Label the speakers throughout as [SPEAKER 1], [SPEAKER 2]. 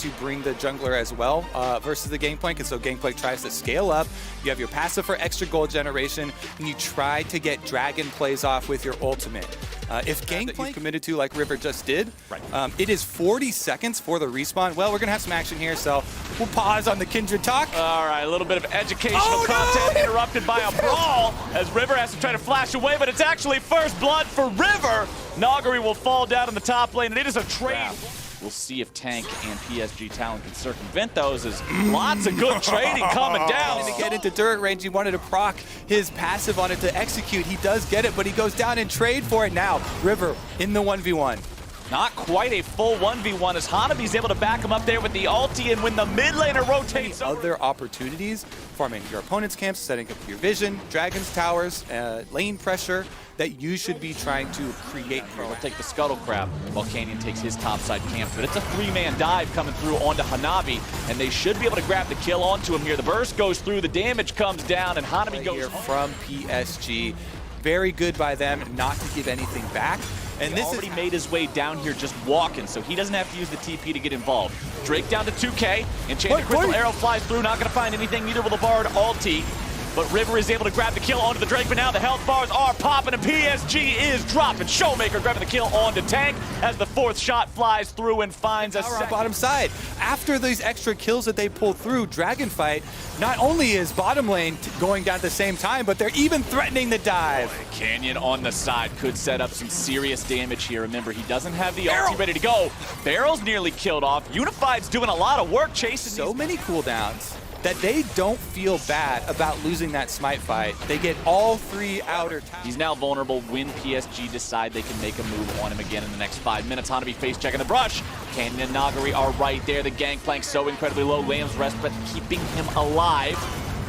[SPEAKER 1] to bring the jungler as well versus the Gangplank, and so Gangplank tries to scale up. You have your passive for extra gold generation, and you try to get dragon plays off with your ultimate. If Gangplank committed to like River just did, it is 40 seconds for the respawn. Well, we're going to have some action here, so we'll pause on the Kindred talk.
[SPEAKER 2] All right, a little bit of educational content interrupted by a brawl as River has to try to flash away, but it's actually first blood for River. Nagari will fall down in the top lane, and it is a trade. We'll see if Tank and PSG Talon can circumvent those, as lots of good trading coming down.
[SPEAKER 1] To get into turret range, he wanted to proc his passive on it to execute. He does get it, but he goes down and trade for it now. River in the 1v1.
[SPEAKER 2] Not quite a full 1v1 as Hanabi's able to back him up there with the ulti, and when the mid laner rotates
[SPEAKER 1] other opportunities, farming your opponent's camps, setting up your vision, Dragon's towers, lane pressure that you should be trying to create.
[SPEAKER 2] We'll take the Scuttle Crab while Canyon takes his topside camp, but it's a three-man dive coming through onto Hanabi, and they should be able to grab the kill onto him here. The burst goes through, the damage comes down, and Hanabi goes
[SPEAKER 1] here from PSG. Very good by them not to give anything back. And this
[SPEAKER 2] already made his way down here just walking, so he doesn't have to use the TP to get involved. Drake down to 2K, Enchanted Crystal Arrow flies through, not gonna find anything, neither will the Bard ulti. But River is able to grab the kill onto the Drake, but now the health bars are popping and PSG is dropping. Showmaker grabbing the kill onto Tank as the fourth shot flies through and finds a
[SPEAKER 1] on bottom side. After these extra kills that they pull through, Dragonfight, not only is bottom lane going down at the same time, but they're even threatening the dive.
[SPEAKER 2] Canyon on the side could set up some serious damage here. Remember, he doesn't have the ulti ready to go. Barrel's nearly killed off. Unified's doing a lot of work chasing
[SPEAKER 1] so many cooldowns that they don't feel bad about losing that smite fight. They get all three outer towers.
[SPEAKER 2] He's now vulnerable when PSG decide they can make a move on him again in the next 5 minutes. Hanabi face checking the brush. Canyon and Nagari are right there. The Gangplank so incredibly low. Lamb's rest, but keeping him alive.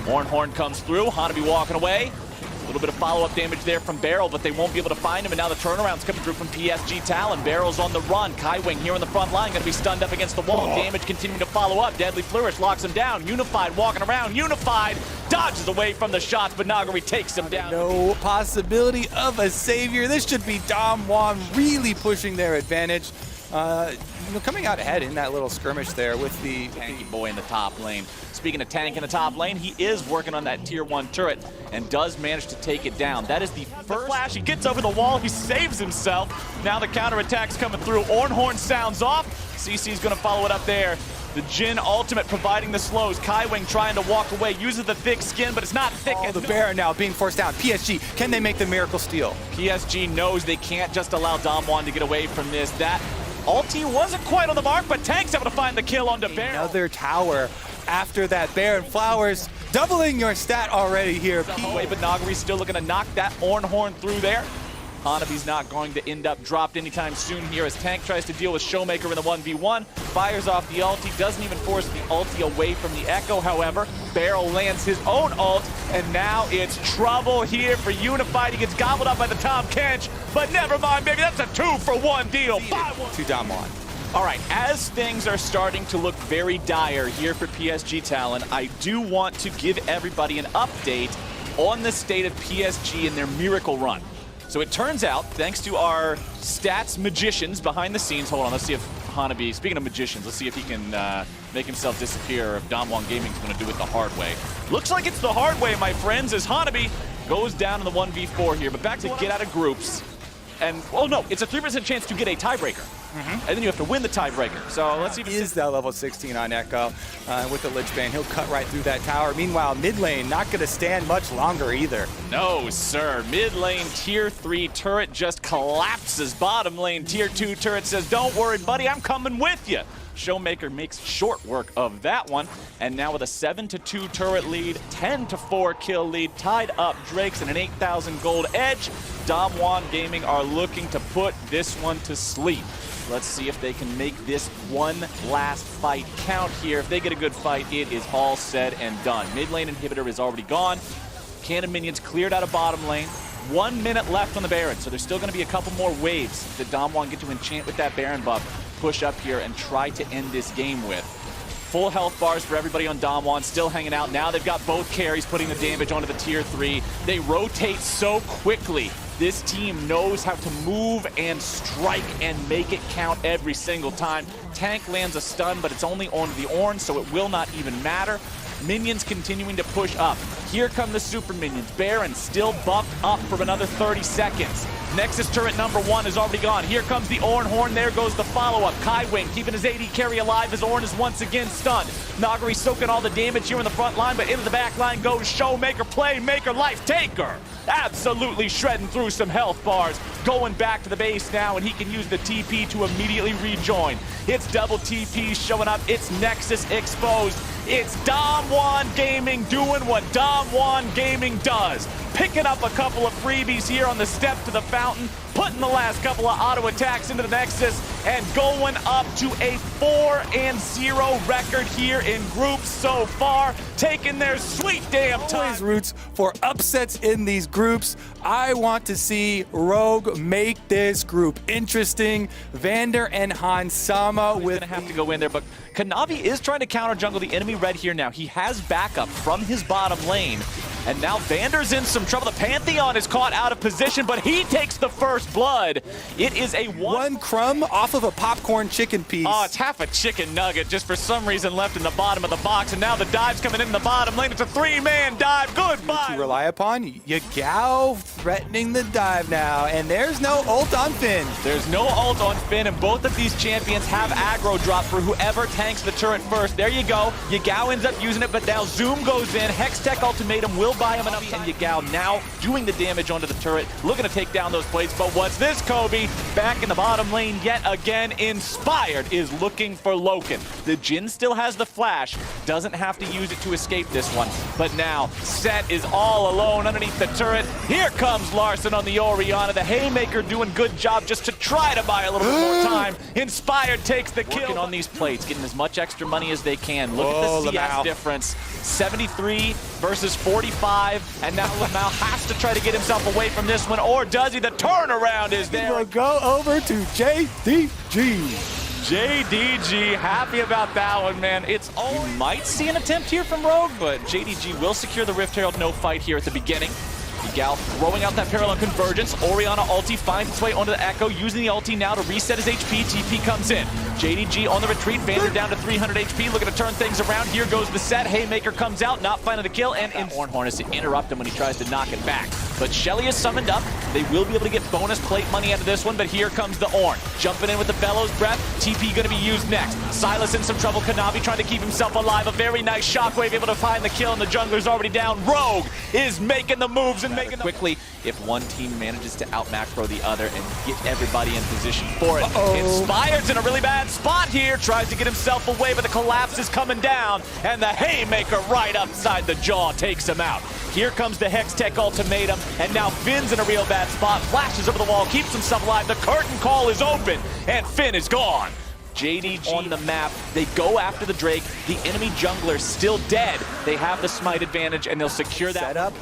[SPEAKER 2] Horn comes through. Hanabi walking away. A little bit of follow-up damage there from Barrel, but they won't be able to find him, and now the turnaround's coming through from PSG Talon. Barrel's on the run. Kaiwing here on the front line, gonna be stunned up against the wall. Damage continuing to follow up. Deadly Flourish locks him down. Unified walking around. Unified dodges away from the shots, but Nagari takes him down.
[SPEAKER 1] No possibility of a savior. This should be Damwon really pushing their advantage. Coming out ahead in that little skirmish there with the
[SPEAKER 2] tanky boy in the top lane. Speaking of tank in the top lane, he is working on that tier 1 turret and does manage to take it down. That is the first flash. He gets over the wall. He saves himself. Now the counterattack's coming through. Ornhorn sounds off. CC's going to follow it up there. The Jhin ultimate providing the slows. Kaiwing trying to walk away, uses the thick skin, but it's not thick.
[SPEAKER 1] The Baron now being forced down. PSG, can they make the miracle steal?
[SPEAKER 2] PSG knows they can't just allow Damwon to get away from this. That ulti wasn't quite on the mark, but Tank's able to find the kill onto Baron.
[SPEAKER 1] Another tower after that Baron. Flowers doubling your stat already here.
[SPEAKER 2] But Nagari's still looking to knock that Ornhorn through there. Hanabi's not going to end up dropped anytime soon here as Tank tries to deal with Showmaker in the 1v1. Fires off the ulti, doesn't even force the ulti away from the Echo, however. Barrel lands his own ult, and now it's trouble here for Unified. He gets gobbled up by the Tom Kench, but never mind, baby, that's a 2-for-1 deal.
[SPEAKER 1] To Damwon.
[SPEAKER 2] All right, as things are starting to look very dire here for PSG Talon, I do want to give everybody an update on the state of PSG and their miracle run. So it turns out, thanks to our stats magicians behind the scenes, hold on, let's see if Hanabi, speaking of magicians, let's see if he can make himself disappear, or if Damwon Gaming's gonna do it the hard way. Looks like it's the hard way, my friends, as Hanabi goes down in the 1v4 here, but back to get out of groups. And, oh no, it's a 3% chance to get a tiebreaker. And then you have to win the tiebreaker. So let's see if
[SPEAKER 1] is that level 16 on Echo with the Lich Bane. He'll cut right through that tower. Meanwhile, mid lane not going to stand much longer either.
[SPEAKER 2] No, sir. Mid lane tier 3 turret just collapses. Bottom lane tier 2 turret says, don't worry, buddy, I'm coming with you. Showmaker makes short work of that one. And now with a 7-2 turret lead, 10-4 kill lead, tied up Drakes and an 8,000 gold edge, Damwon Gaming are looking to put this one to sleep. Let's see if they can make this one last fight count here. If they get a good fight, it is all said and done. Mid lane inhibitor is already gone. Cannon minions cleared out of bottom lane. 1 minute left on the Baron, so there's still going to be a couple more waves that Damwon get to enchant with that Baron buff, push up here and try to end this game with. Full health bars for everybody on Damwon, still hanging out. Now they've got both carries putting the damage onto the tier 3. They rotate so quickly. This team knows how to move and strike and make it count every single time. Tank lands a stun, but it's only on the orange, so it will not even matter. Minions continuing to push up. Here come the super minions. Baron still buffed up for another 30 seconds. Nexus turret number 1 is already gone. Here comes the Ornn Horn. There goes the follow-up. Kaiwing keeping his AD carry alive as Ornn is once again stunned. Nagari soaking all the damage here in the front line, but into the back line goes Showmaker, Playmaker, Life Taker. Absolutely shredding through some health bars. Going back to the base now, and he can use the TP to immediately rejoin. It's double TP showing up. It's Nexus exposed. It's Damwon Gaming doing what Damwon Gaming does. Picking up a couple of freebies here on the step to the fountain, putting the last couple of auto attacks into the Nexus, and going up to a 4-0 record here in groups so far, taking their sweet damn time.
[SPEAKER 1] Always roots for upsets in these groups. I want to see Rogue make this group interesting. Vander and Hans Sama with
[SPEAKER 2] gonna have to go in there, but Kanavi is trying to counter jungle the enemy red here now. He has backup from his bottom lane. And now Vander's in some trouble. The Pantheon is caught out of position, but he takes the first blood. It is a
[SPEAKER 1] one crumb off of a popcorn chicken piece.
[SPEAKER 2] Oh, it's half a chicken nugget just for some reason left in the bottom of the box. And now the dive's coming in the bottom lane. It's a 3-man dive. Goodbye.
[SPEAKER 1] To rely upon Yagao threatening the dive now. And there's no ult on Finn.
[SPEAKER 2] There's no ult on Finn, and both of these champions have aggro drop for whoever tanks the turret first. There you go. Yagao ends up using it, but now Zoom goes in. Hextech Ultimatum will buy him enough, and Yagao now doing the damage onto the turret, looking to take down those plates. But what's this, Kobe? Back in the bottom lane yet again. Inspired is looking for Loken. The Jhin still has the flash, doesn't have to use it to escape this one. But now Set is all alone underneath the turret. Here comes Larson on the Orianna. The Haymaker doing good job just to try to buy a little bit more time. Inspired takes the kill. Working on these plates, getting as much extra money as they can. Look at the CS difference. 73 versus 45. And now Lamau has to try to get himself away from this one, or does he? The turnaround is there.
[SPEAKER 1] We'll go over to JDG.
[SPEAKER 2] JDG, happy about that one, man. It's all. You might see an attempt here from Rogue, but JDG will secure the Rift Herald. No fight here at the beginning. Yagao throwing out that parallel convergence. Orianna ulti finds its way onto the Echo, using the ulti now to reset his HP. TP comes in. JDG on the retreat. Vander down to 300 HP, looking to turn things around. Here goes the set. Haymaker comes out, not finding the kill, and Ornn Horn is to interrupt him when he tries to knock it back. But Shelly is summoned up. They will be able to get bonus plate money out of this one, but here comes the Ornn. Jumping in with the Bellows Breath. TP going to be used next. Silas in some trouble. Kanavi trying to keep himself alive. A very nice shockwave, able to find the kill, and the jungler's already down. Rogue is making the moves and making quickly if one team manages to out-macro the other and get everybody in position for it. Inspired's in a really bad spot here. Tries to get himself away, but the collapse is coming down, and the Haymaker right upside the jaw takes him out. Here comes the Hextech Ultimatum, and now Finn's in a real bad spot. Flashes over the wall, keeps himself alive. The curtain call is open, and Finn is gone. JDG on the map. They go after the Drake. The enemy jungler still dead. They have the smite advantage, and they'll secure that
[SPEAKER 1] setup.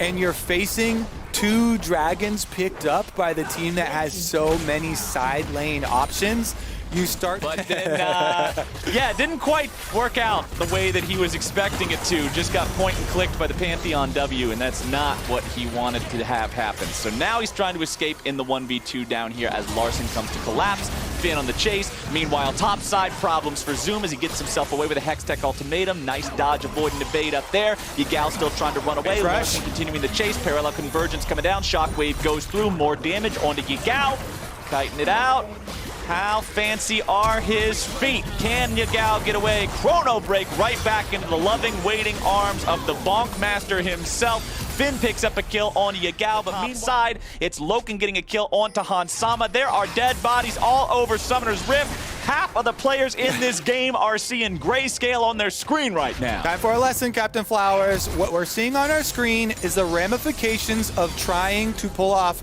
[SPEAKER 1] And you're facing two dragons picked up by the team that has so many side lane options. You start,
[SPEAKER 2] but then, yeah, it didn't quite work out the way that he was expecting it to. Just got point and clicked by the Pantheon W, and that's not what he wanted to have happen. So now he's trying to escape in the 1v2 down here as Larson comes to collapse. Finn on the chase. Meanwhile, topside problems for Zoom as he gets himself away with a Hextech Ultimatum. Nice dodge, avoiding the bait up there. Yagao still trying to run away. Larson continuing the chase. Parallel convergence coming down. Shockwave goes through. More damage onto Yagao. Kiting it out. How fancy are his feet? Can Yagao get away? Chrono break right back into the loving, waiting arms of the Bonk Master himself. Finn picks up a kill on Yagao, but meanwhile, it's Loken getting a kill onto Hans Sama. There are dead bodies all over Summoner's Rift. Half of the players in this game are seeing grayscale on their screen right now.
[SPEAKER 1] Time for a lesson, Captain Flowers. What we're seeing on our screen is the ramifications of trying to pull off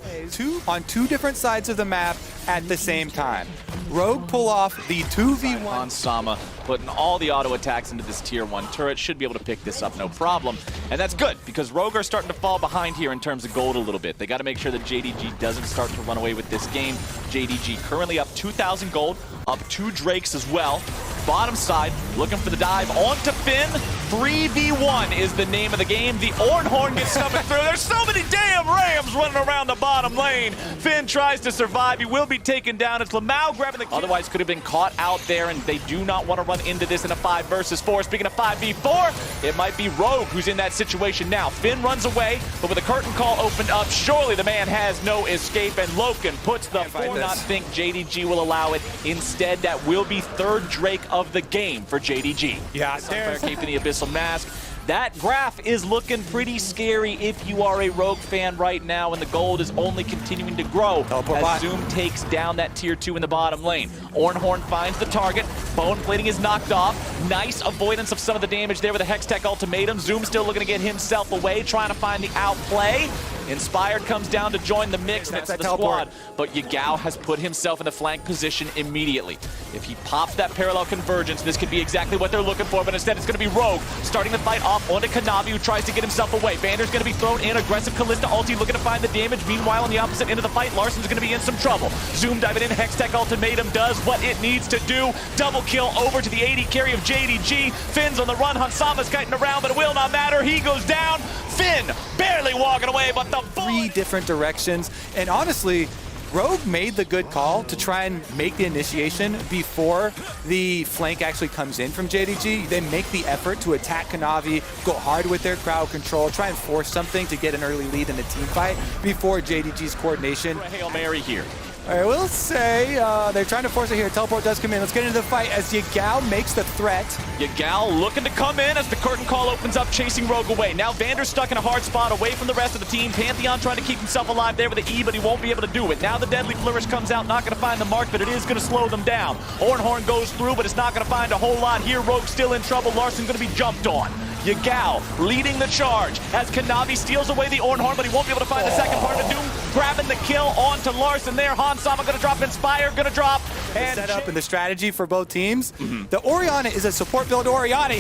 [SPEAKER 1] on two different sides of the map at the same time. Rogue pull off the 2v1.
[SPEAKER 2] Hans Sama putting all the auto attacks into this tier 1 turret. Should be able to pick this up no problem. And that's good, because Rogue are starting to fall behind here in terms of gold a little bit. They got to make sure that JDG doesn't start to run away with this game. JDG currently up 2,000 gold, up 2 Drakes as well. bottom side, looking for the dive onto Finn. 3v1 is the name of the game. The Ornhorn gets coming through. There's so many damn Rams running around the bottom lane. Finn tries to survive. He will be taken down. It's Lamau grabbing the kill. Otherwise could have been caught out there, and they do not want to run into this in a 5 versus 4. Speaking of 5v4, it might be Rogue who's in that situation now. Finn runs away, but with a curtain call opened up, surely the man has no escape, and Loken puts the four. Not think JDG will allow it. Instead, that will be third Drake of the game for JDG.
[SPEAKER 1] Yeah,
[SPEAKER 2] Sunfire keeping the Abyssal Mask. That graph is looking pretty scary if you are a Rogue fan right now, and the gold is only continuing to grow as Zoom takes down that tier 2 in the bottom lane. Ornhorn finds the target. Bone plating is knocked off. Nice avoidance of some of the damage there with a Hextech ultimatum. Zoom still looking to get himself away, trying to find the outplay. Inspired comes down to join the mix next to the squad, but Yagao has put himself in the flank position immediately. If he pops that parallel convergence, this could be exactly what they're looking for, but instead it's going to be Rogue starting the fight off onto Kanavi, who tries to get himself away. Vander's going to be thrown in, aggressive Kalista ulti looking to find the damage. Meanwhile, on the opposite end of the fight, Larsen's going to be in some trouble. Zoom diving in, Hextech ultimatum does what it needs to do. Double kill over to the 80 carry of JDG. Finn's on the run, Hansama's kiting around, but it will not matter. He goes down. Finn barely walking away, but the
[SPEAKER 1] 3 different directions, and honestly, Rogue made the good call to try and make the initiation before the flank actually comes in from JDG. They make the effort to attack Kanavi, go hard with their crowd control, try and force something to get an early lead in the team fight before JDG's coordination.
[SPEAKER 2] Hail Mary here.
[SPEAKER 1] I will say they're trying to force it here. Teleport does come in. Let's get into the fight as Yagao makes the threat.
[SPEAKER 2] Yagao looking to come in as the curtain call opens up, chasing Rogue away. Now Vander's stuck in a hard spot away from the rest of the team. Pantheon trying to keep himself alive there with the E, but he won't be able to do it. Now the Deadly Flourish comes out, not going to find the mark, but it is going to slow them down. Ornhorn goes through, but it's not going to find a whole lot here. Rogue still in trouble. Larsen's going to be jumped on. Yagao leading the charge as Kanavi steals away the Ornhorn, but he won't be able to find the second part of Doom. Grabbing the kill onto Larsen there. Hansama going to drop, Inspire going to drop.
[SPEAKER 1] And set up in the strategy for both teams. The Orianna is a support build Orianna.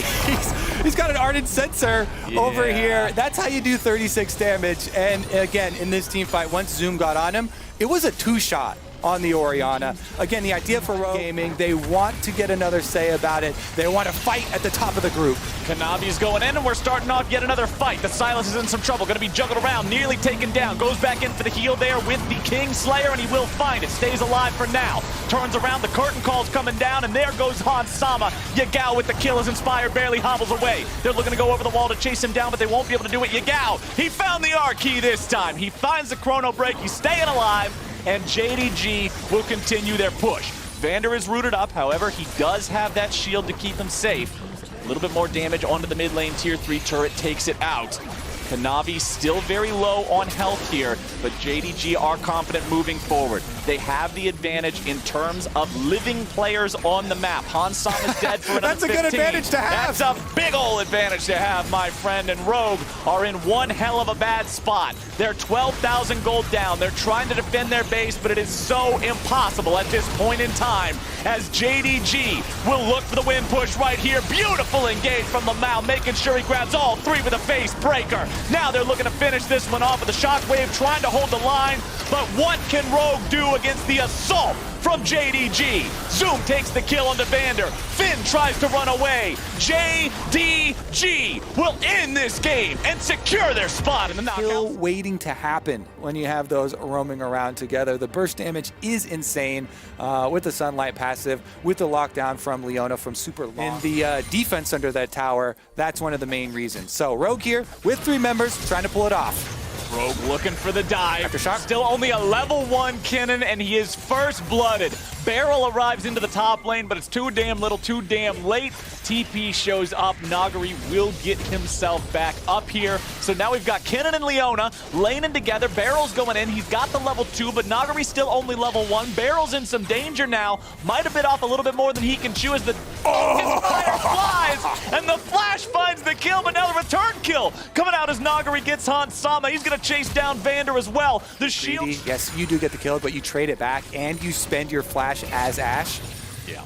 [SPEAKER 1] He's got an Ardent Sensor over here. That's how you do 36 damage. And again, in this team fight, once Zoom got on him, it was a 2-shot on the Orianna. Again, the idea for Rogue Gaming, they want to get another say about it. They want to fight at the top of the group.
[SPEAKER 2] Kanavi's going in, and we're starting off yet another fight. The Silas is in some trouble, going to be juggled around, nearly taken down. Goes back in for the heal there with the Kingslayer, and he will find it. Stays alive for now. Turns around, the curtain call's coming down, and there goes Hansama. Yagao with the kill as Inspired barely hobbles away. They're looking to go over the wall to chase him down, but they won't be able to do it. Yagao, he found the R key this time. He finds the chrono break. He's staying alive, and JDG will continue their push. Vander is rooted up, however, he does have that shield to keep him safe. A little bit more damage onto the mid lane. Tier 3 turret takes it out. Kanavi still very low on health here, but JDG are confident moving forward. They have the advantage in terms of living players on the map. Hansam is dead for another
[SPEAKER 1] That's
[SPEAKER 2] 15.
[SPEAKER 1] a good advantage to have.
[SPEAKER 2] That's a big ol' advantage to have, my friend. And Rogue are in one hell of a bad spot. They're 12,000 gold down. They're trying to defend their base, but it is so impossible at this point in time as JDG will look for the win push right here. Beautiful engage from Lamau, making sure he grabs all 3 with a face breaker. Now they're looking to finish this one off with a shockwave, trying to hold the line. But what can Rogue do against the assault from JDG? Zoom takes the kill onto Vander. Finn tries to run away. JDG will end this game and secure their spot in the knockout.
[SPEAKER 1] Still waiting to happen when you have those roaming around together. The burst damage is insane with the Sunlight passive, with the lockdown from Leona from super long. And the defense under that tower, that's one of the main reasons. So Rogue here with 3 members trying to pull it off.
[SPEAKER 2] Rogue looking for the dive.
[SPEAKER 1] Aftershock.
[SPEAKER 2] Still only a level 1 cannon, and he is first blooded. Barrel arrives into the top lane, but it's too damn little, too damn late. TP shows up. Nagari will get himself back up here. So now we've got Kennen and Leona laning together. Barrel's going in. He's got the level 2, but Nagari's still only level 1. Barrel's in some danger now. Might have bit off a little bit more than he can chew as the his fire flies, and the flash finds the kill, but now the return kill coming out as Nagari gets Hansama. He's going to chase down Vander as well. The shield.
[SPEAKER 1] Yes, you do get the kill, but you trade it back, and you spend your flash as Ashe.
[SPEAKER 2] Yeah.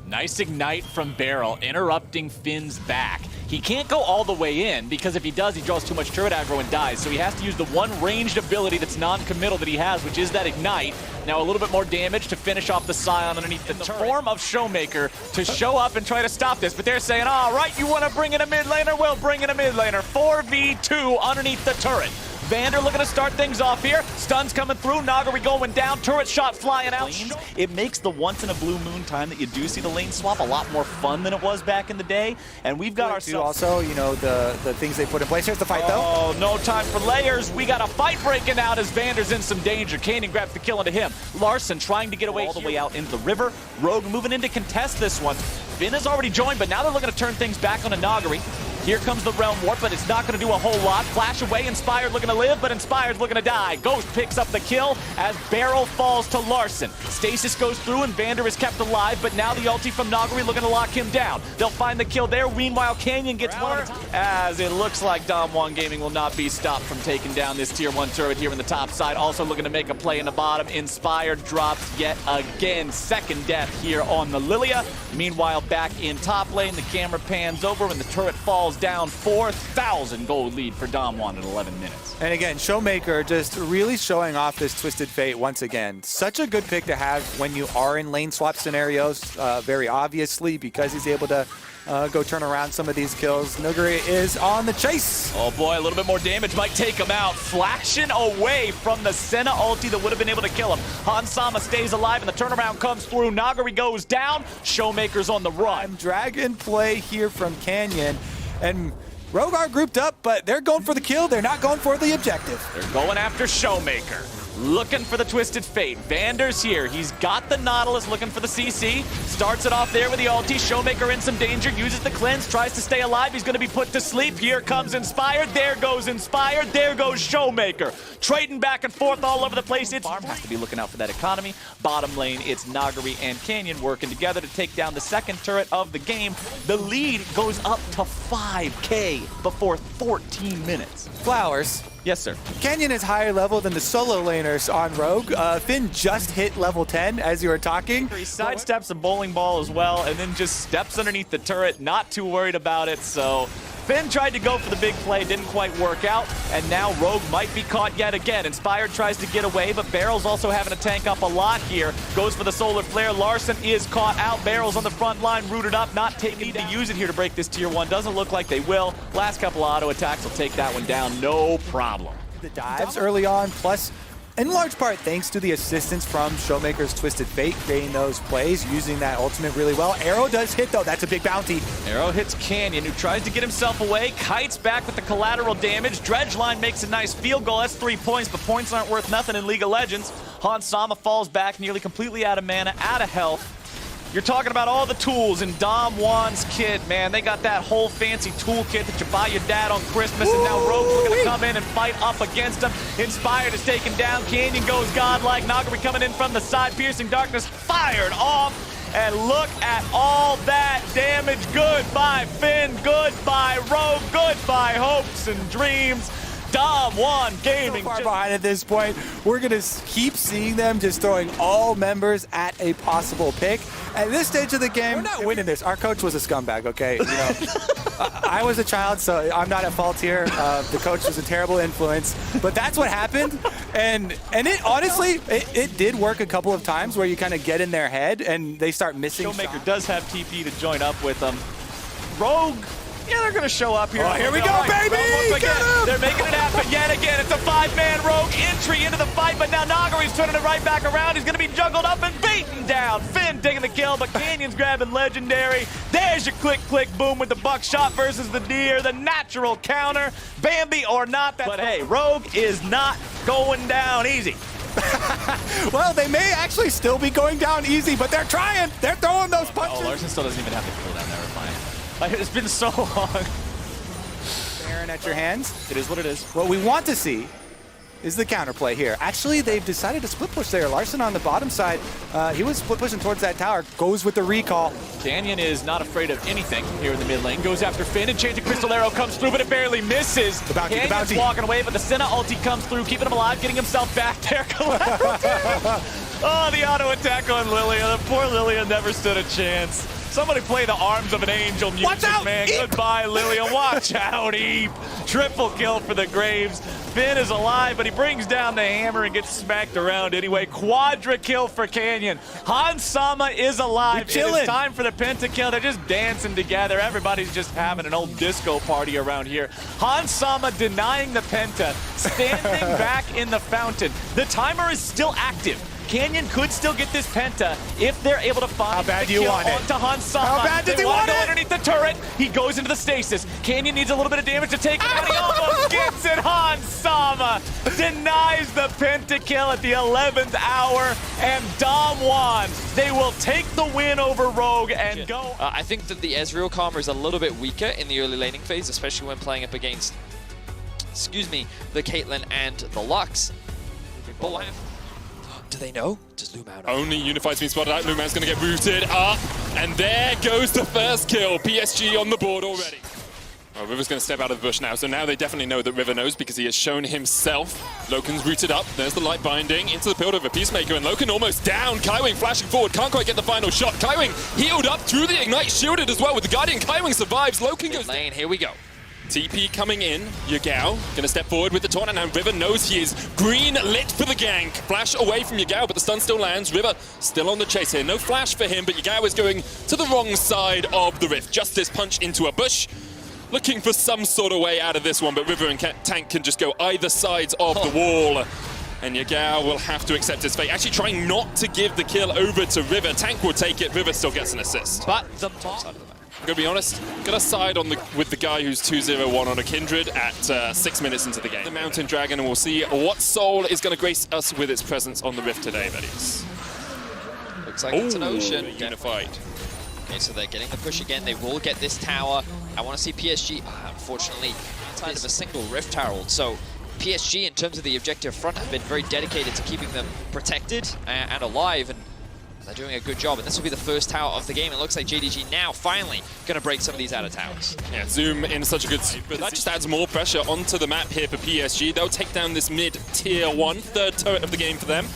[SPEAKER 2] Nice ignite from Barrel, interrupting Finn's back. He can't go all the way in, because if he does, he draws too much turret aggro and dies. So he has to use the one ranged ability that's non-committal that he has, which is that ignite. Now a little bit more damage to finish off the Scion underneath the form of Showmaker to show up and try to stop this. But they're saying, all right, you want to bring in a mid laner? We'll bring in a mid laner. 4v2 underneath the turret. Vander looking to start things off here. Stuns coming through. Nagari going down. Turret shot flying out. It makes the once in a blue moon time that you do see the lane swap a lot more fun than it was back in the day. And we've got ourselves
[SPEAKER 1] also, you know, the things they put in place. Here's the fight, though.
[SPEAKER 2] Oh, no time for layers. We got a fight breaking out as Vander's in some danger. Kanan grabs the kill into him. Larson trying to get away all the way out into the river. Rogue moving in to contest this one. Finn has already joined, but now they're looking to turn things back on Nagari. Here comes the Realm Warp, but it's not going to do a whole lot. Flash away, Inspired looking to live, but Inspired's looking to die. Ghost picks up the kill as Barrel falls to Larson. Stasis goes through and Vander is kept alive, but now the ulti from Nagari looking to lock him down. They'll find the kill there. Meanwhile, Canyon gets one as it looks like Damwon Gaming will not be stopped from taking down this tier 1 turret here in the top side. Also looking to make a play in the bottom. Inspired drops yet again. Second death here on the Lilia. Meanwhile, back in top lane, the camera pans over and the turret falls down. 4,000 gold lead for Damwon in 11 minutes.
[SPEAKER 1] And again, Showmaker just really showing off this Twisted Fate once again. Such a good pick to have when you are in lane swap scenarios, very obviously, because he's able to go turn around some of these kills. Nuguri is on the chase.
[SPEAKER 2] Oh boy, a little bit more damage might take him out. Flashing away from the Senna ulti that would have been able to kill him. Hansama stays alive and the turnaround comes through. Nagari goes down. Showmaker's on the run.
[SPEAKER 1] Dragon play here from Canyon. And Rogue are grouped up, but they're going for the kill. They're not going for the objective.
[SPEAKER 2] They're going after Showmaker. Looking for the Twisted Fate. Vander's here. He's got the Nautilus looking for the CC. Starts it off there with the ulti. Showmaker in some danger. Uses the cleanse. Tries to stay alive. He's going to be put to sleep. Here comes Inspired. There goes Inspired. There goes Showmaker. Trading back and forth all over the place. It's Farm has to be looking out for that economy. Bottom lane, it's Nagari and Canyon working together to take down the second turret of the game. The lead goes up to 5K before 14 minutes.
[SPEAKER 1] Flowers.
[SPEAKER 2] Yes, sir.
[SPEAKER 1] Canyon is higher level than the solo laners on Rogue. Finn just hit level 10 as you were talking.
[SPEAKER 2] He sidesteps a bowling ball as well and then just steps underneath the turret, not too worried about it. So Finn tried to go for the big play, didn't quite work out, and now Rogue might be caught yet again. Inspired tries to get away, but Barrel's also having to tank up a lot here. Goes for the solar flare. Larson is caught out. Barrel's on the front line, rooted up, not taking to use it here to break this tier 1. Doesn't look like they will. Last couple of auto attacks will take that one down, no problem.
[SPEAKER 1] The dives early on, plus in large part thanks to the assistance from Showmaker's Twisted Fate, creating those plays, using that ultimate really well. Arrow does hit though, that's a big bounty.
[SPEAKER 2] Arrow hits Canyon, who tries to get himself away, kites back with the collateral damage. Dredgeline makes a nice field goal, that's 3 points, but points aren't worth nothing in League of Legends. Hansama falls back, nearly completely out of mana, out of health. You're talking about all the tools in Damwon's kit, man. They got that whole fancy toolkit that you buy your dad on Christmas, and now Rogue's looking to come in and fight up against him. Inspired is taken down. Canyon goes godlike. Nagari coming in from the side. Piercing Darkness fired off. And look at all that damage. Goodbye, Finn. Goodbye, Rogue. Goodbye, hopes and dreams. Damwon Gaming.
[SPEAKER 1] So far behind at this point. We're going to keep seeing them just throwing all members at a possible pick. At this stage of the game, we're not winning this. Our coach was a scumbag, okay? You know, I was a child, so I'm not at fault here. The coach was a terrible influence. But that's what happened. And it honestly, it did work a couple of times where you kind of get in their head and they start missing
[SPEAKER 2] Showmaker
[SPEAKER 1] shots.
[SPEAKER 2] does have TP to join up with them. Rogue, yeah, they're going to show up here.
[SPEAKER 1] Oh, here we go, baby!
[SPEAKER 2] They're making it happen yet again. It's a 5-man Rogue entry into the fight, but now Nagari's turning it right back around. He's going to be juggled up and beaten down. Finn taking the kill, but Canyon's grabbing Legendary. There's your click, click, boom with the buckshot versus the deer. The natural counter. Bambi or not. But hey, Rogue is not going down easy.
[SPEAKER 1] Well, they may actually still be going down easy, but they're trying. They're throwing those punches.
[SPEAKER 2] Oh, Larson still doesn't even have to kill down there. We're fine. It's been so long.
[SPEAKER 1] Aaron at your hands.
[SPEAKER 2] It is what it is.
[SPEAKER 1] What we want to see is the counterplay here. Actually, they've decided to split push there. Larson on the bottom side. He was split pushing towards that tower. Goes with the recall.
[SPEAKER 2] Canyon is not afraid of anything here in the mid lane. Goes after Finn and changing Crystal Arrow comes through, but it barely misses.
[SPEAKER 1] The bounty,
[SPEAKER 2] Canyon's walking away, but the Senna ulti comes through, keeping him alive, getting himself back there. Oh, the auto attack on Lilia. The poor Lilia never stood a chance. Somebody play the Arms of an Angel music,
[SPEAKER 1] Watch out,
[SPEAKER 2] man.
[SPEAKER 1] Eep.
[SPEAKER 2] Goodbye, Lillian. Watch out, Eep. Triple kill for the Graves. Finn is alive, but he brings down the hammer and gets smacked around anyway. Quadra kill for Canyon. Han Sama is alive. It is time for the pentakill. They're just dancing together. Everybody's just having an old disco party around here. Han Sama denying the penta, standing back in the fountain. The timer is still active. Canyon could still get this penta if they're able to find the kill onto Han Sama.
[SPEAKER 1] How bad does he
[SPEAKER 2] want
[SPEAKER 1] want
[SPEAKER 2] to go
[SPEAKER 1] it?
[SPEAKER 2] underneath the turret. He goes into the stasis. Canyon needs a little bit of damage to take him out. He almost gets it. Han Sama denies the pentakill at the 11th hour. And Damwon, they will take the win over Rogue and go.
[SPEAKER 3] I think that the Ezreal Karma is a little bit weaker in the early laning phase, especially when playing up against, the Caitlyn and the Lux. But what do they know? Does Lumao know?
[SPEAKER 4] Only Unified's been spotted out. Lumao's going to get rooted up. And there goes the first kill. PSG on the board already. Oh, River's going to step out of the bush now. So now they definitely know that River knows because he has shown himself. Loken's rooted up. There's the light binding into the build of a Peacemaker. And Loken almost down. Kaiwing flashing forward. Can't quite get the final shot. Kaiwing healed up through the Ignite. Shielded as well with the Guardian. Kaiwing survives. Loken goes
[SPEAKER 3] lane. Here we go.
[SPEAKER 4] TP coming in, Yagao gonna step forward with the taunt, and now River knows he is green lit for the gank. Flash away from Yagao, but the stun still lands. River still on the chase here. No flash for him, but Yagao is going to the wrong side of the rift. Justice punch into a bush. Looking for some sort of way out of this one, but River and Tank can just go either sides of the wall. And Yagao will have to accept his fate. Actually trying not to give the kill over to River. Tank will take it. River still gets an assist.
[SPEAKER 3] But the top side of the map.
[SPEAKER 4] I'm gonna be honest, gonna side on with the guy who's 2-0-1 on a Kindred at 6 minutes into the game. The Mountain Dragon, and we'll see what soul is gonna grace us with its presence on the Rift today, buddies.
[SPEAKER 3] Looks like it's an Ocean.
[SPEAKER 4] Unified.
[SPEAKER 3] Okay, so they're getting the push again. They will get this tower. I want to see PSG, unfortunately, outside of a single Rift Herald. So PSG, in terms of the objective front, have been very dedicated to keeping them protected and alive. And they're doing a good job, and this will be the first tower of the game. It looks like JDG now finally going to break some of these outer towers.
[SPEAKER 4] Yeah, Zoom in such a good spot, but that just adds more pressure onto the map here for PSG. They'll take down this mid-tier 1, third turret of the game for them.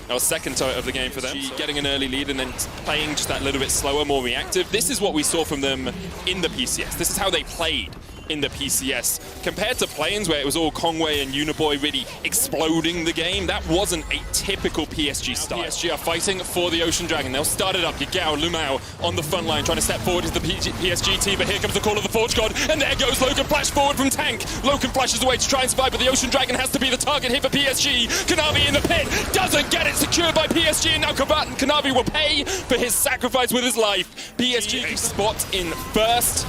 [SPEAKER 4] Or second turret of the game for them. Getting an early lead and then playing just that little bit slower, more reactive. This is what we saw from them in the PCS. This is how they played in the PCS. Compared to Plains, where it was all Kongwei and Uniboy really exploding the game, that wasn't a typical PSG style. PSG are fighting for the Ocean Dragon. They'll start it up. Yagao, Lumao on the front line, trying to step forward is the PSG team, but here comes the call of the Forge God, and there goes Loken, flash forward from Tank. Loken flashes away to try and survive, but the Ocean Dragon has to be the target here for PSG. Kanavi in the pit, doesn't get it, secured by PSG, and now Kanavi will pay for his sacrifice with his life. PSG spot in first.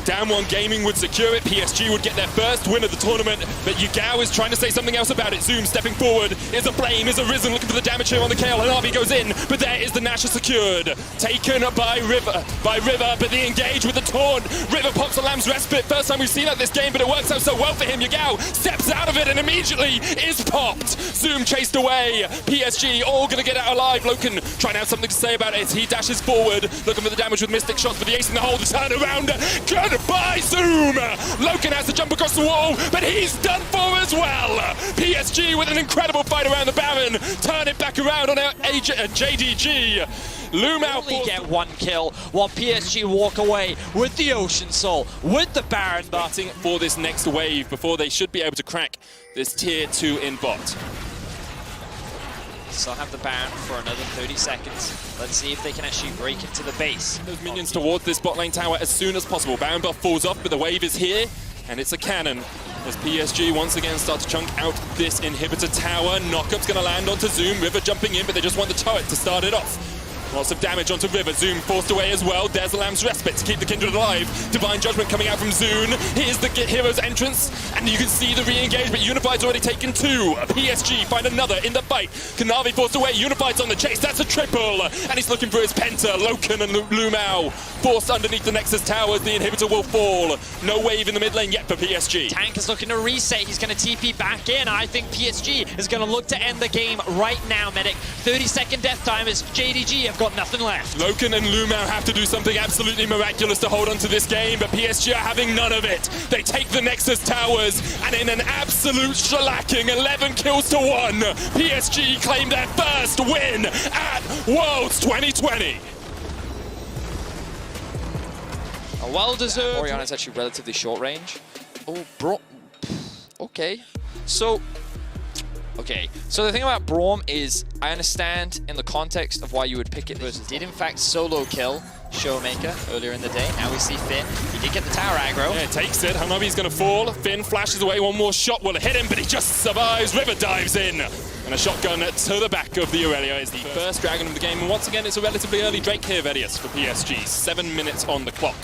[SPEAKER 4] Damwon Gaming would secure it. PSG would get their first win of the tournament, but Yagao is trying to say something else about it. Zoom stepping forward. Is a flame, is a Risen looking for the damage here on the KL, and Arby goes in, but there is the Nasher secured. Taken by River, but the engage with the taunt. River pops a Lamb's Respite. First time we've seen that this game, but it works out so well for him. Yagao steps out of it and immediately is popped. Zoom chased away. PSG all gonna get out alive. Loken trying to have something to say about it as he dashes forward, looking for the damage with Mystic Shots, but the ace in the hole, the turn around. Goodbye, Zoom! Loken has to jump across the wall, but he's done for as well. PSG with an incredible fight around the Baron. Turn it back around on JDG. Lumao
[SPEAKER 3] only get one kill while PSG walk away with the Ocean Soul, with the Baron.
[SPEAKER 4] Starting for this next wave before they should be able to crack this tier 2 in bot.
[SPEAKER 3] Still have the Baron for another 30 seconds. Let's see if they can actually break into the base.
[SPEAKER 4] Those minions towards this bot lane tower as soon as possible. Baron buff falls off, but the wave is here, and it's a cannon. As PSG once again start to chunk out this inhibitor tower. Knockup's going to land onto Zoom. River jumping in, but they just want the turret to start it off. Lots of damage onto River. Zoom forced away as well. There's the Lamb's Respite to keep the Kindred alive. Divine Judgment coming out from Zoom. Here's the hero's entrance, and you can see the re-engagement. Unified's already taken 2. PSG find another in the fight. Kanavi forced away. Unified's on the chase. That's a triple, and he's looking for his penta. Loken and Lumao forced underneath the Nexus towers. The inhibitor will fall. No wave in the mid lane yet for PSG.
[SPEAKER 3] Tank is looking to reset. He's going to TP back in. I think PSG is going to look to end the game right now, Medic. 30-second death time as JDG have got nothing left.
[SPEAKER 4] Loken and Lumao have to do something absolutely miraculous to hold on to this game, but PSG are having none of it. They take the Nexus towers, and in an absolute shellacking, 11 kills to 1, PSG claim their first win at Worlds 2020.
[SPEAKER 3] A well-deserved. Oriana's actually relatively short range. Oh, bro. Okay. So the thing about Braum is, I understand in the context of why you would pick it versus did in fact solo kill Showmaker earlier in the day. Now we see Finn. He did get the tower aggro.
[SPEAKER 4] Yeah, takes it. Hanabi's going to fall. Finn flashes away. One more shot will hit him, but he just survives. River dives in. And a shotgun to the back of the Aurelia is the first Dragon of the game. And once again, it's a relatively early Drake here, Vedius, for PSG. 7 minutes on the clock.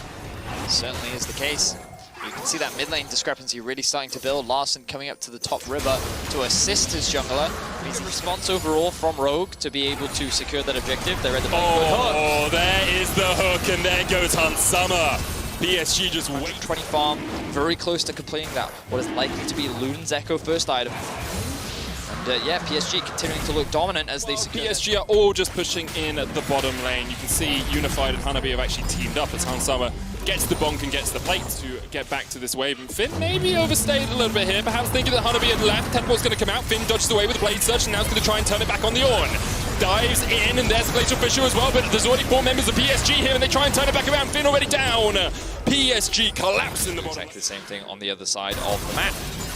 [SPEAKER 3] Certainly is the case. You can see that mid lane discrepancy really starting to build. Larson coming up to the top river to assist his jungler. Needs a response overall from Rogue to be able to secure that objective. They're at the
[SPEAKER 4] hook. There is the hook, and there goes Hansama. PSG just wait.
[SPEAKER 3] 20 farm, very close to completing that. What is likely to be Luden's Echo first item. And yeah, PSG continuing to look dominant as they secure.
[SPEAKER 4] PSG are all just pushing in at the bottom lane. You can see Unified and Hanabi have actually teamed up as Hansama gets the bonk and gets the plate to get back to this wave. And Finn maybe overstayed a little bit here, perhaps thinking that Hanabi had left. Tempo's going to come out. Finn dodges away with the blade surge, and now he's going to try and turn it back on the Ornn. Dives in, and there's Glacial Fissure as well, but there's already 4 members of PSG here, and they try and turn it back around. Finn already down. PSG collapse in the bottom.
[SPEAKER 3] Exactly the same thing on the other side of the map.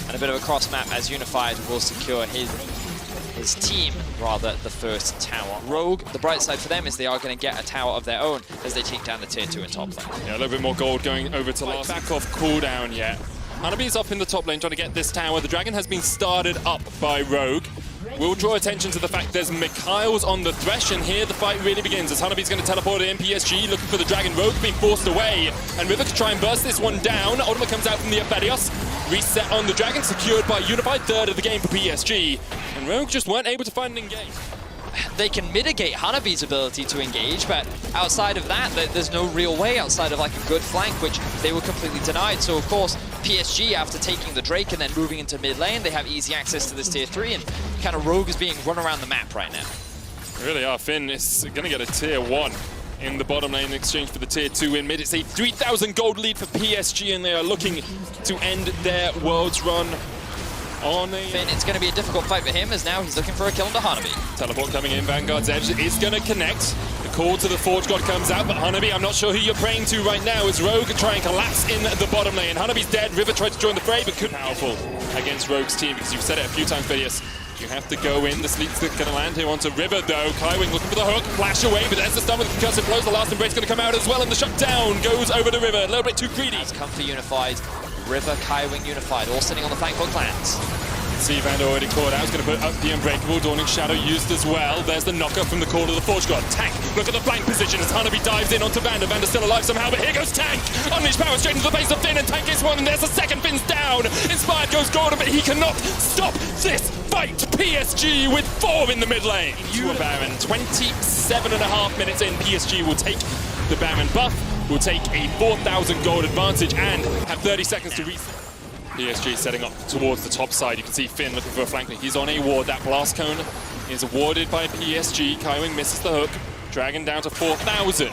[SPEAKER 3] And a bit of a cross map as Unified will secure his team, rather, the first tower. Rogue, the bright side for them is they are going to get a tower of their own as they take down the tier 2 in top lane.
[SPEAKER 4] Yeah, a little bit more gold going over to last. Back off cooldown yet. Hanabi's up in the top lane trying to get this tower. The Dragon has been started up by Rogue. We'll draw attention to the fact there's Mikhail's on the thresh, and here the fight really begins as Hanabi's going to teleport in. PSG looking for the Dragon. Rogue being forced away, and River to try and burst this one down. Ultimate comes out from the Abelios. Reset on the Dragon, secured by Unified, third of the game for PSG. And Rogue just weren't able to find an engage.
[SPEAKER 3] They can mitigate Hanabi's ability to engage, but outside of that, there's no real way outside of like a good flank, which they were completely denied. So of course, PSG, after taking the Drake and then moving into mid lane, they have easy access to this tier 3, and kind of Rogue is being run around the map right now.
[SPEAKER 4] Really are. Finn is going to get a tier 1 in the bottom lane in exchange for the tier 2 in mid. It's a 3,000 gold lead for PSG, and they are looking to end their Worlds run on a...
[SPEAKER 3] Finn, it's going to be a difficult fight for him, as now he's looking for a kill into Hanabi.
[SPEAKER 4] Teleport coming in, Vanguard's Edge is going to connect. The call to the Forge God comes out, but Hanabi, I'm not sure who you're praying to right now, as Rogue try and collapse in the bottom lane. Hanabi's dead, River tried to join the fray, but couldn't. Powerful against Rogue's team, because you've said it a few times, Vedius. You have to go in. The sleep's going to land here onto River, though. Kaiwing looking for the hook, flash away, but there's the stun with the concussive blows. The last embrace going to come out as well, and the shutdown goes over to River. A little bit too greedy.
[SPEAKER 3] Has come for Unified. River, Kaiwing, Unified, all sitting on the flank for clans.
[SPEAKER 4] See Vander already caught out. He's going to put up the Unbreakable. Dawning Shadow used as well. There's the knocker from the call of the Forge God. Tank, look at the flank position as Hanabi dives in onto Vander. Vander's still alive somehow, but here goes Tank. Unleash power straight into the base of Finn, and Tank gets one, and there's the second. Finn's down. Inspired goes Gordon, but he cannot stop this fight. PSG with 4 in the mid lane. You a Baron. 27.5 minutes in. PSG will take the Baron buff, will take a 4,000 gold advantage, and have 30 seconds to reset. PSG setting up towards the top side. You can see Finn looking for a flank. He's on a ward. That blast cone is awarded by PSG. Kaiwing misses the hook. Dragon down to 4,000.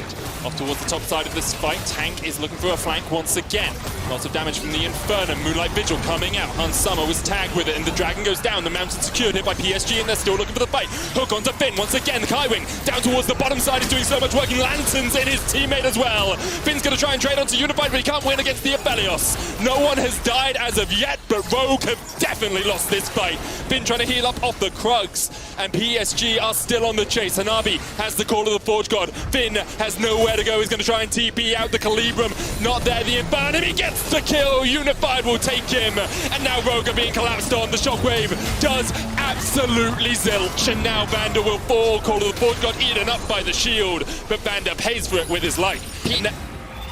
[SPEAKER 4] Off towards the top side of this fight. Tank is looking for a flank once again. Lots of damage from the Inferno. Moonlight Vigil coming out. Hansama was tagged with it, and the Dragon goes down. The mountain secured here by PSG, and they're still looking for the fight. Hook onto Finn once again. Kaiwing down towards the bottom side. He's doing so much working lanterns in his teammate as well. Finn's going to try and trade onto Unified, but he can't win against the Abelios. No one has died as of yet, but Rogue have definitely lost this fight. Finn trying to heal up off the Krugs, and PSG are still on the chase. Hanabi has the call of the Forge God. Finn has nowhere to go. He's going to try and TP out the Calibrum. Not there, the Inferno. He gets the kill. Unified will take him. And now Rogue are being collapsed on. The Shockwave does absolutely zilch. And now Vander will fall. Call of the Forge God eaten up by the shield. But Vander pays for it with his life.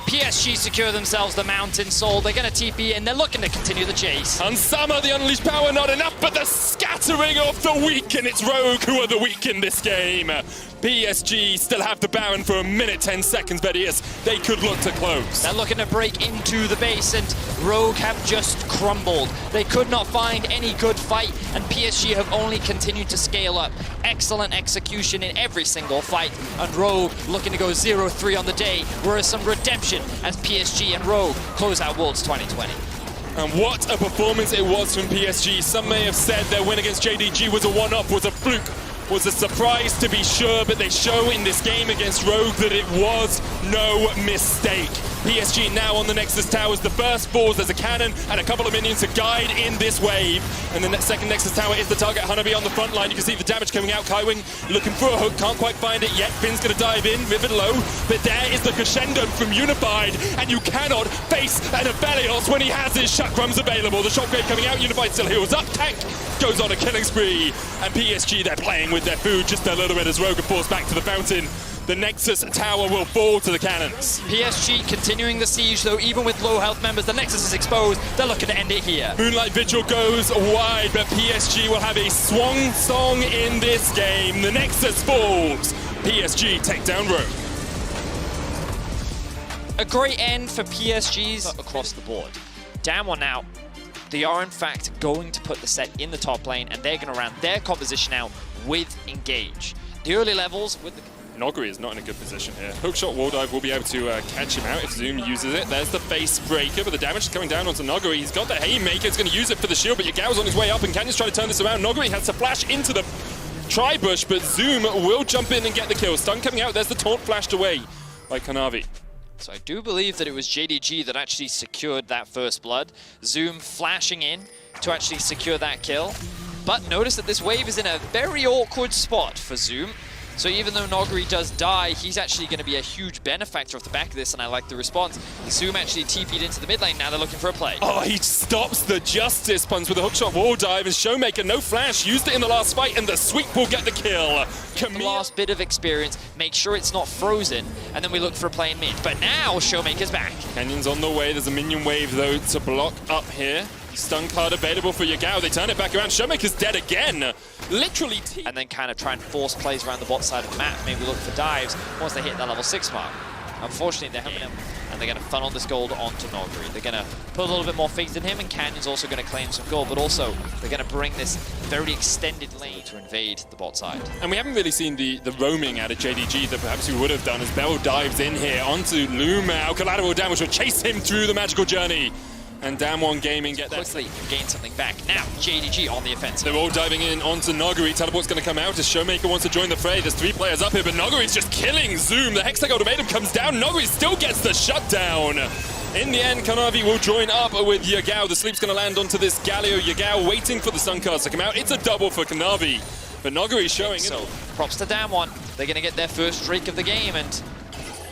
[SPEAKER 3] PSG secure themselves the Mountain Soul. They're going to TP in. They're looking to continue the chase.
[SPEAKER 4] And Summer, the unleashed power, not enough, but the scattering of the weak, and it's Rogue who are the weak in this game. PSG still have the Baron for a minute, 10 seconds, Vedius. They could look to close.
[SPEAKER 3] They're looking to break into the base, and Rogue have just crumbled. They could not find any good fight, and PSG have only continued to scale up. Excellent execution in every single fight, and Rogue looking to go 0-3 on the day, whereas some redemption as PSG and Rogue close out Worlds 2020.
[SPEAKER 4] And what a performance it was from PSG. Some may have said their win against JDG was a one-off, was a fluke, was a surprise to be sure, but they show in this game against Rogue that it was no mistake. PSG now on the Nexus towers. The first falls, there's a cannon and a couple of minions to guide in this wave. And the second Nexus tower is the target. Hanabi on the front line. You can see the damage coming out. Kaiwing looking for a hook, can't quite find it yet. Finn's going to dive in, Vivid low. But there is the crescendo from Unified. And you cannot face an Aphelios when he has his chakrams available. The shockwave coming out, Unified still heals up. Tank goes on a killing spree. And PSG, they're playing with their food just a little bit as Rogue are forced back to the fountain. The Nexus tower will fall to the cannons.
[SPEAKER 3] PSG continuing the siege, though, even with low health members. The Nexus is exposed. They're looking to end it here.
[SPEAKER 4] Moonlight Vigil goes wide, but PSG will have a swan song in this game. The Nexus falls. PSG take down Rogue.
[SPEAKER 3] A great end for PSG's across the board. Damwon now. They are, in fact, going to put the set in the top lane, and they're going to round their composition out with Engage. The early levels with the...
[SPEAKER 4] Nogri is not in a good position here. Hookshot wall dive will be able to catch him out if Zoom uses it. There's the face breaker, but the damage is coming down onto Nogri. He's got the haymaker, he's going to use it for the shield, but Yagao's on his way up, and Canyon's trying to turn this around. Nogri has to flash into the tri-bush, but Zoom will jump in and get the kill. Stun coming out, there's the taunt flashed away by Kanavi.
[SPEAKER 3] So I do believe that it was JDG that actually secured that first blood. Zoom flashing in to actually secure that kill. But notice that this wave is in a very awkward spot for Zoom. So even though Nogri does die, he's actually going to be a huge benefactor off the back of this, and I like the response. Zoom actually TP'd into the mid lane, now they're looking for a play.
[SPEAKER 4] Oh, he stops the Justice Punch with a hookshot wall dive, and Showmaker, no flash, used it in the last fight, and the sweep will get the kill.
[SPEAKER 3] The last bit of experience, make sure it's not frozen, and then we look for a play in mid. But now Showmaker's back.
[SPEAKER 4] Canyon's on the way, there's a minion wave though to block up here. Stun card available for Yagao, they turn it back around, Showmaker's dead again. Literally.
[SPEAKER 3] And then kind of try and force plays around the bot side of the map, maybe look for dives once they hit that level 6 mark. Unfortunately, they're having him, and they're going to funnel this gold onto Nogri. They're going to put a little bit more faith in him, and Canyon's also going to claim some gold, but also they're going to bring this very extended lane to invade the bot side.
[SPEAKER 4] And we haven't really seen the roaming out of JDG that perhaps we would have done as Bell dives in here onto Lumao. Collateral damage will chase him through the magical journey. And Damwon Gaming get that.
[SPEAKER 3] Quickly gain something back. Now, JDG on the offensive.
[SPEAKER 4] They're all diving in onto Noguri. Teleport's going to come out as Showmaker wants to join the fray. There's 3 players up here, but Noguri's just killing Zoom. The Hextech Ultimatum comes down. Noguri still gets the shutdown. In the end, Kanavi will join up with Yagao. The sleep's going to land onto this Galio. Yagao waiting for the Sun cards to come out. It's a double for Kanavi, but Noguri's showing it.
[SPEAKER 3] So, props to Damwon. They're going to get their first streak of the game, and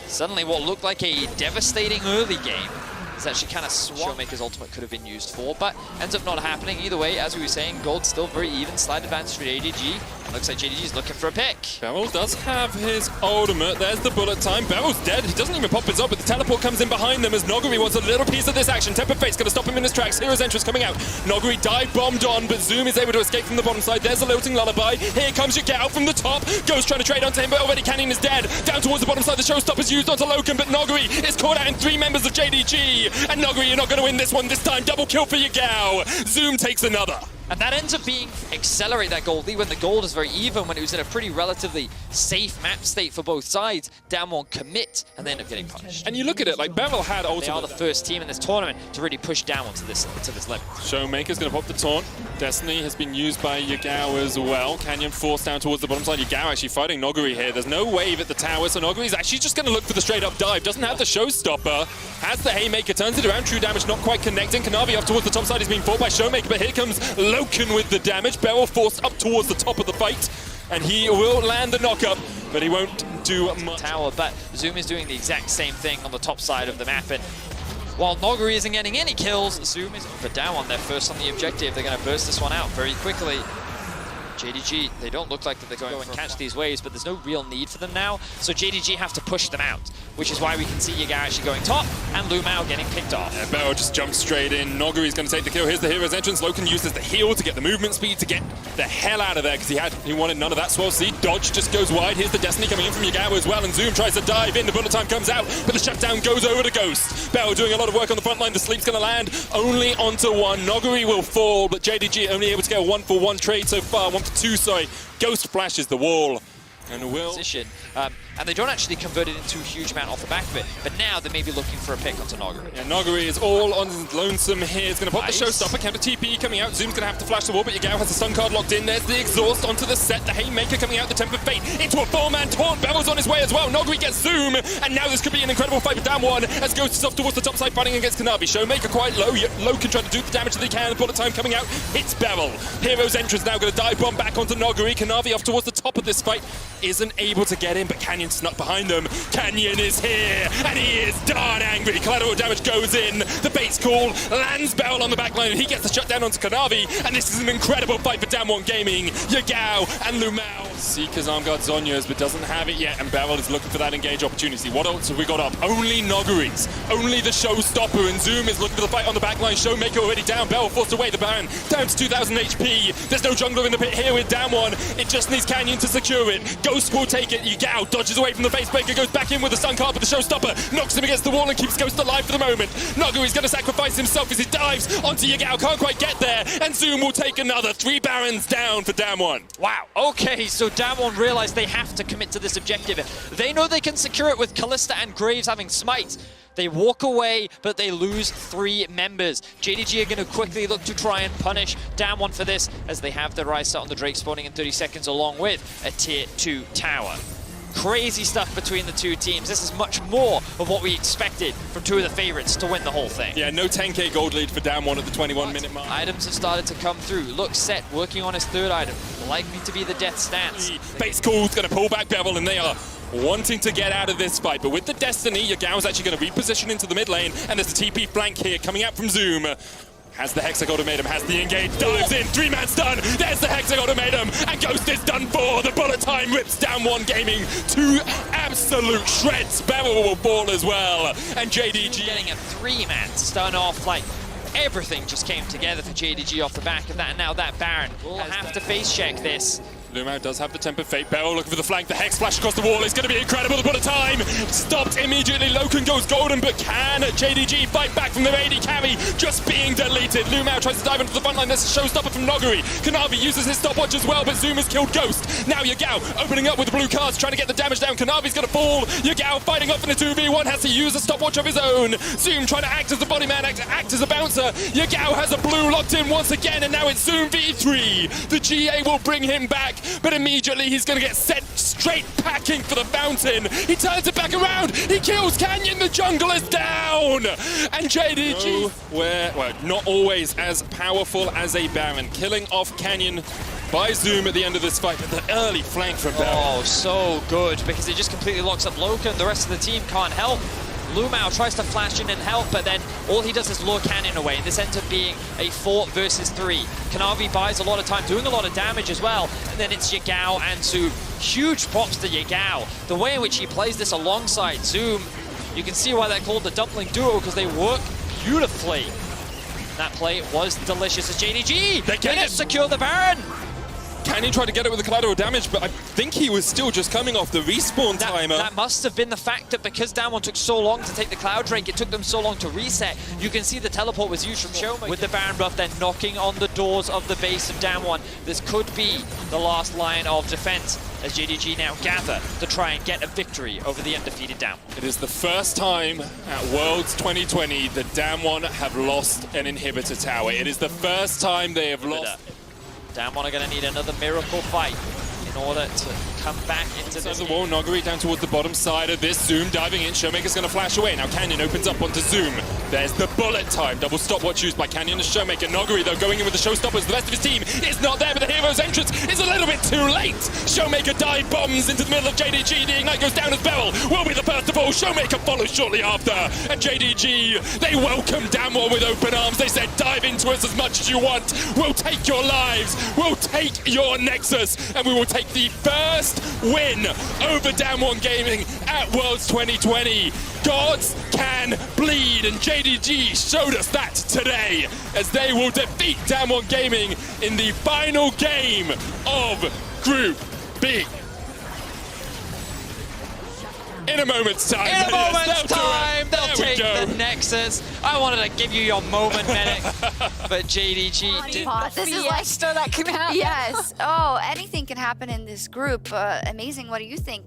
[SPEAKER 3] suddenly what looked like a devastating early game is actually kind of Showmaker's ultimate could have been used for, but ends up not happening. Either way, as we were saying, gold's still very even. Slight advantage for ADG. Looks like JDG's looking for a pick.
[SPEAKER 4] Beryl does have his ultimate. There's the bullet time. Beryl's dead. He doesn't even pop his up, but the teleport comes in behind them as Noguri wants a little piece of this action. Tempered Fate's going to stop him in his tracks. Hero's entrance coming out. Noguri dive bombed on, but Zoom is able to escape from the bottom side. There's a lilting lullaby. Here comes Yagao from the top. Ghost trying to trade onto him, but already Canyon is dead. Down towards the bottom side, the showstopper's used onto Loken, but Noguri is caught out in 3 members of JDG. And Noguri, you're not going to win this one this time. Double kill for Yagao. Zoom takes another.
[SPEAKER 3] And that ends up being accelerate that gold lead when the gold is very even, when it was in a pretty relatively safe map state for both sides. Damwon commit and they end up getting punished.
[SPEAKER 4] And you look at it, like Beryl had ultimate.
[SPEAKER 3] They are the first team in this tournament to really push Damwon to this level.
[SPEAKER 4] Showmaker's going to pop the taunt. Destiny has been used by Yagao as well. Canyon forced down towards the bottom side. Yagao actually fighting Noguri here. There's no wave at the tower, so Noguri's actually just going to look for the straight up dive. Doesn't have the showstopper. Has the haymaker, turns it around. True damage not quite connecting. Kanavi off towards the top side. He's being fought by Showmaker, but here comes Loken with the damage. Beryl forced up towards the top of the fight, and he will land the knock-up, but he won't do much.
[SPEAKER 3] Tower, but Zoom is doing the exact same thing on the top side of the map, and while Noguri isn't getting any kills, Zoom is for Damwon. They're first on the objective. They're going to burst this one out very quickly. JDG, they don't look like that they're going to catch these waves, but there's no real need for them now, so JDG have to push them out, which is why we can see Yagao actually going top, and Lumao getting picked off.
[SPEAKER 4] Yeah, Beryl just jumps straight in. Noguri's going to take the kill. Here's the hero's entrance. Loken uses the heal to get the movement speed to get the hell out of there, because he wanted none of that swell seed. Dodge just goes wide. Here's the Destiny coming in from Yagao as well, and Zoom tries to dive in. The bullet time comes out, but the shutdown goes over to Ghost. Beryl doing a lot of work on the front line. The sleep's going to land only onto 1. Noguri will fall, but JDG only able to get a 1-for-1 trade so far. 1-for-2, sorry. Ghost flashes the wall and will...
[SPEAKER 3] Position. and they don't actually convert it into a huge amount off the back of it. But now they may be looking for a pick onto Noguri.
[SPEAKER 4] Yeah, Noguri is all on lonesome here. He's going to pop
[SPEAKER 3] Nice.
[SPEAKER 4] the showstopper, counter TP coming out. Zoom's going to have to flash the wall, but Yagao has the stun card locked in. There's the exhaust onto the set. The Haymaker coming out, the Temper Fate into a 4-man taunt. Bevel's on his way as well. Noguri gets Zoom, and now this could be an incredible fight with Damwon as Ghost is off towards the top side fighting against Kanavi. Showmaker quite low. Low can try to do the damage that he can. Bullet time coming out. Hits Bevel. Hero's entrance now going to dive bomb back onto Noguri. Kanavi off towards the top of this fight. Isn't able to get in, but Canyon snuck behind them. Canyon is here, and he is darn angry. Collateral damage goes in. The bait's call. Lands Bevel on the back line, and he gets the shutdown onto Kanavi. And this is an incredible fight for Damwon Gaming. Yagao and Lumao. Seeker's arm guard Zonya's, but doesn't have it yet, and Bevel is looking for that engage opportunity. What else have we got up? Only Noguri's. Only the showstopper, and Zoom is looking for the fight on the back line. Showmaker already down. Bevel forced away the Baron. Down to 2,000 HP. There's no jungler in the pit here with Damwon. It just needs Canyon to secure it. Ghost will take it. Yagao dodges away from the face breaker, goes back in with the stun card, but the showstopper knocks him against the wall and keeps Ghost alive for the moment. Noguri's going to sacrifice himself as he dives onto Yagao. Can't quite get there, and Zoom will take another 3 Barons down for Damwon.
[SPEAKER 3] Wow. Okay, so Damwon realize they have to commit to this objective. They know they can secure it with Callista and Graves having smite. They walk away, but they lose 3 members. JDG are going to quickly look to try and punish Damwon for this, as they have the Rise Start on the Drake spawning in 30 seconds, along with a Tier 2 tower. Crazy stuff between the two teams. This is much more of what we expected from 2 of the favorites to win the whole thing.
[SPEAKER 4] Yeah, no 10k gold lead for Damwon at the 21-minute mark.
[SPEAKER 3] Items have started to come through. Look, Set working on his 3rd item. Likely to be the Death Stance.
[SPEAKER 4] Base Call's going to pull back Bevel, and they are wanting to get out of this fight. But with the Destiny, Yagao's actually going to reposition into the mid lane, and there's a TP flank here coming out from Zoom. Has the Hex Ultimatum, has the engage, dives in, 3-man stun, there's the Hex Ultimatum, and Ghost is done for. The bullet time rips Damwon Gaming to absolute shreds. Bevel will fall as well, and JDG
[SPEAKER 3] getting a 3-man stun off, like everything just came together for JDG off the back of that, and now that Baron will have to face check this.
[SPEAKER 4] Lumao does have the Temper Fate. Bevel looking for the flank. The Hex flash across the wall is going to be incredible. The bullet time stopped immediately. Loken goes golden, but can JDG fight back from the AD carry just being deleted? Lumao tries to dive into the front line. There's a showstopper from Noguri. Kanavi uses his stopwatch as well, but Zoom has killed Ghost. Now Yagao opening up with the blue cards, trying to get the damage down. Kanavi's going to fall. Yagao fighting off in a 2v1, has to use a stopwatch of his own. Zoom trying to act as the body man, act as a bouncer. Yagao has a blue locked in once again, and now it's Zoom v3. The GA will bring him back, but immediately he's going to get sent straight packing for the fountain. He turns it back around. He kills Canyon. The jungle is down. And JDG, well, not always as powerful as a Baron. Killing off Canyon by Zoom at the end of this fight. But the early flank from Baron.
[SPEAKER 3] Oh, so good, because it just completely locks up Loken. The rest of the team can't help. Lumao tries to flash in and help, but then all he does is lure Canyon away. This ends up being a 4 versus 3. Kanavi buys a lot of time, doing a lot of damage as well. And then it's Yagao and Zoom. Huge props to Yagao. The way in which he plays this alongside Zoom, you can see why they're called the Dumpling Duo, because they work beautifully. That play was delicious as JDG. They can secure the Baron.
[SPEAKER 4] Canyon tried to get it with the collateral damage, but I think he was still just coming off the respawn timer.
[SPEAKER 3] That must have been the fact that because Damwon took so long to take the Cloud Drake, it took them so long to reset. You can see the teleport was used from Showmaker. With the Baron buff, then knocking on the doors of the base of Damwon. This could be the last line of defense as JDG now gather to try and get a victory over the undefeated Damwon.
[SPEAKER 4] It is the first time at Worlds 2020 that Damwon have lost an inhibitor tower. It is the first time they have lost.
[SPEAKER 3] Damwon are going to need another miracle fight in order to come back into this.
[SPEAKER 4] The wall, Noguri down towards the bottom side of this. Zoom diving in. Showmaker's going to flash away. Now Canyon opens up onto Zoom. There's the bullet time. Double stopwatch used by Canyon and Showmaker. Noguri, though, going in with the showstoppers. The rest of his team is not there, but the hero's entrance is a little bit too late. Showmaker dive bombs into the middle of JDG. The ignite goes down as Bevel will be the first of all. Showmaker follows shortly after. And JDG, they welcome Damwon with open arms. They said, dive into us as much as you want. We'll take your lives. We'll take your Nexus. And we will take the first win over Damwon Gaming at Worlds 2020. Gods can bleed, and JDG showed us that today as they will defeat Damwon Gaming in the final game of Group B. In a moment's time.
[SPEAKER 3] In a moment's time, they'll take the
[SPEAKER 4] go.
[SPEAKER 3] Nexus. I wanted to give you your moment, Medic, but JDG did
[SPEAKER 5] This is like
[SPEAKER 6] that can happen.
[SPEAKER 5] yes. Oh, anything can happen in this group. Amazing. What do you think?